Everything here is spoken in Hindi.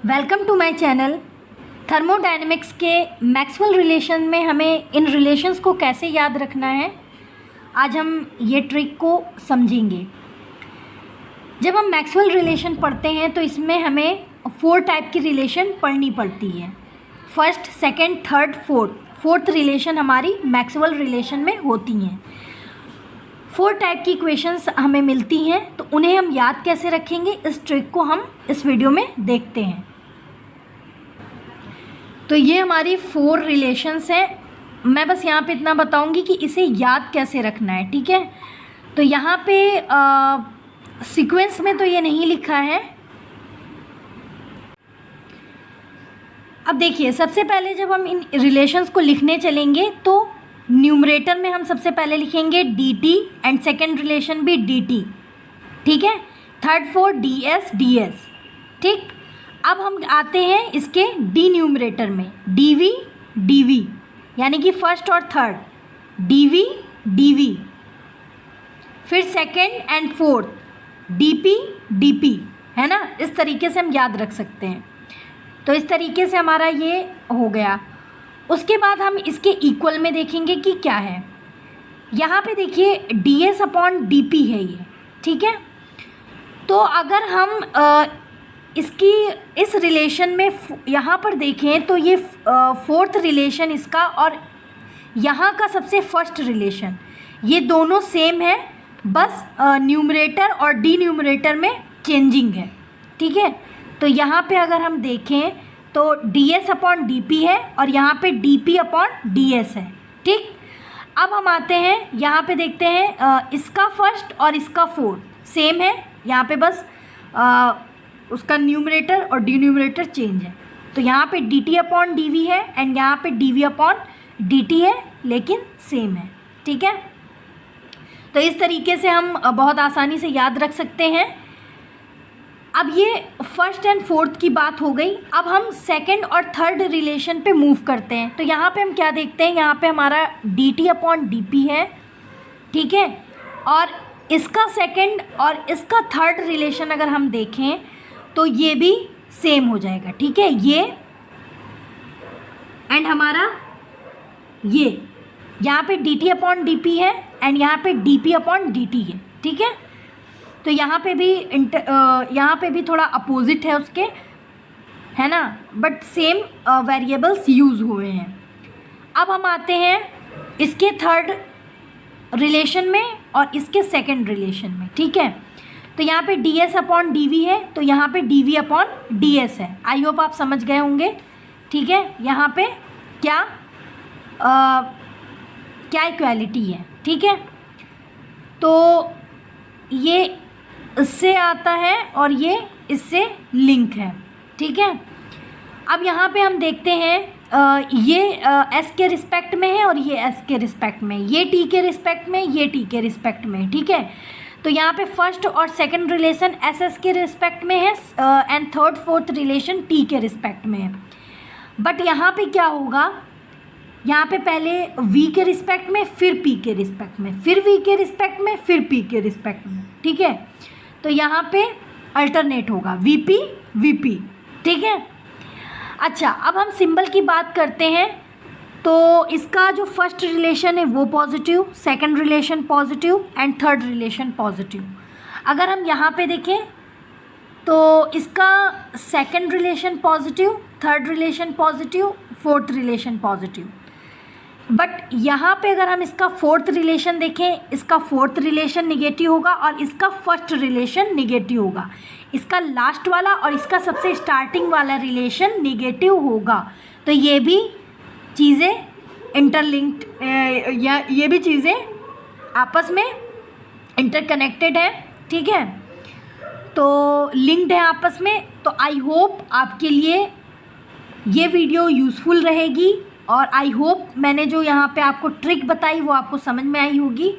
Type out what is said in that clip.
Welcome to my channel. Thermodynamics के मैक्सवेल रिलेशन में हमें इन रिलेशंस को कैसे याद रखना है, आज हम ये ट्रिक को समझेंगे। जब हम मैक्सवेल रिलेशन पढ़ते हैं तो इसमें हमें 4 टाइप की रिलेशन पढ़नी पड़ती है। First, second, third, fourth relation हमारी मैक्सवेल रिलेशन में होती हैं। 4 टाइप की इक्वेशंस हमें मिलती हैं, तो उन्हें हम याद कैसे रखेंगे, इस ट्रिक को हम इस वीडियो में देखते हैं। तो ये हमारी 4 रिलेशंस हैं। मैं बस यहाँ पे इतना बताऊंगी कि इसे याद कैसे रखना है, ठीक है। तो यहाँ पे सीक्वेंस में तो ये नहीं लिखा है। अब देखिए, सबसे पहले जब हम इन रिलेशंस को लिखने चलेंगे तो न्यूमरेटर में हम सबसे पहले लिखेंगे dt एंड सेकेंड रिलेशन भी dt, ठीक है। थर्ड, फोर्थ ds, ठीक। अब हम आते हैं इसके डी न्यूमरेटर में dv, यानी कि फर्स्ट और थर्ड dv, फिर सेकेंड एंड फोर्थ dp, है ना। इस तरीके से हम याद रख सकते हैं। तो इस तरीके से हमारा ये हो गया। उसके बाद हम इसके इक्वल में देखेंगे कि क्या है। यहाँ पे देखिए ds/dp है ये, ठीक है। तो अगर हम इसकी इस रिलेशन में यहाँ पर देखें तो ये फोर्थ रिलेशन इसका और यहाँ का सबसे फर्स्ट रिलेशन, ये दोनों सेम है, बस न्यूमरेटर और डी न्यूमरेटर में चेंजिंग है, ठीक है। तो यहाँ पे अगर हम देखें तो ds/dp है और यहाँ पे dp/ds है, ठीक। अब हम आते हैं यहाँ पे देखते हैं इसका फर्स्ट और इसका फोर्थ सेम है, यहाँ पे बस उसका न्यूमरेटर और डिन्यूमरेटर चेंज है। तो यहाँ पे dt/dv है एंड यहाँ पे dv/dt है, लेकिन सेम है, ठीक है। तो इस तरीके से हम बहुत आसानी से याद रख सकते हैं। अब ये फर्स्ट एंड फोर्थ की बात हो गई। अब हम सेकंड और थर्ड रिलेशन पे मूव करते हैं। तो यहाँ पे हम क्या देखते हैं, यहाँ पे हमारा dt/dp है, ठीक है। और इसका सेकंड और इसका थर्ड रिलेशन अगर हम देखें तो ये भी सेम हो जाएगा, ठीक है। ये एंड हमारा ये यहाँ पे dt/dp है एंड यहाँ पे dp/dt है, ठीक है। तो यहाँ पे भी थोड़ा अपोजिट है उसके, है ना, बट सेम वेरिएबल्स यूज़ हुए हैं। अब हम आते हैं इसके थर्ड रिलेशन में और इसके सेकंड रिलेशन में, ठीक है। तो यहाँ पे ds/dv है, तो यहाँ पे dv/ds है। आई होप आप समझ गए होंगे, ठीक है। यहाँ पे क्या इक्वालिटी है, ठीक है। तो ये इससे आता है और ये इससे लिंक है, ठीक है। अब यहाँ पे हम देखते हैं ये s के रिस्पेक्ट में है और ये s के रिस्पेक्ट में, ये t के रिस्पेक्ट में, ये t के रिस्पेक्ट में, ठीक है। तो यहाँ पे फर्स्ट और सेकंड रिलेशन s के रिस्पेक्ट में है and third fourth relation t के रिस्पेक्ट में है। बट यहाँ पे क्या होगा, यहाँ पे पहले v के रिस्पेक्ट में, फिर p के रिस्पेक्ट में, फिर v के रिस्पेक्ट में, फिर p के रिस्पेक्ट में, ठीक है। तो यहाँ पे अल्टरनेट होगा vp, ठीक है। अच्छा, अब हम सिंबल की बात करते हैं। तो इसका जो फर्स्ट रिलेशन है वो positive, second relation positive and third relation positive. अगर हम यहाँ पे देखें तो इसका second relation positive, third relation positive, fourth relation positive. But यहाँ पे अगर हम इसका फोर्थ रिलेशन देखें, इसका फोर्थ रिलेशन निगेटिव होगा और इसका फर्स्ट रिलेशन निगेटिव होगा। इसका लास्ट वाला और इसका सबसे स्टार्टिंग वाला रिलेशन निगेटिव होगा। तो ये भी चीज़ें इंटरलिंक्ड या ये भी चीज़ें आपस में इंटरकनेक्टेड है, ठीक है। तो लिंक्ड है आपस में। तो आई होप आपके लिए ये वीडियो यूज़फुल रहेगी और आई होप मैंने जो यहाँ पे आपको ट्रिक बताई वो आपको समझ में आई होगी।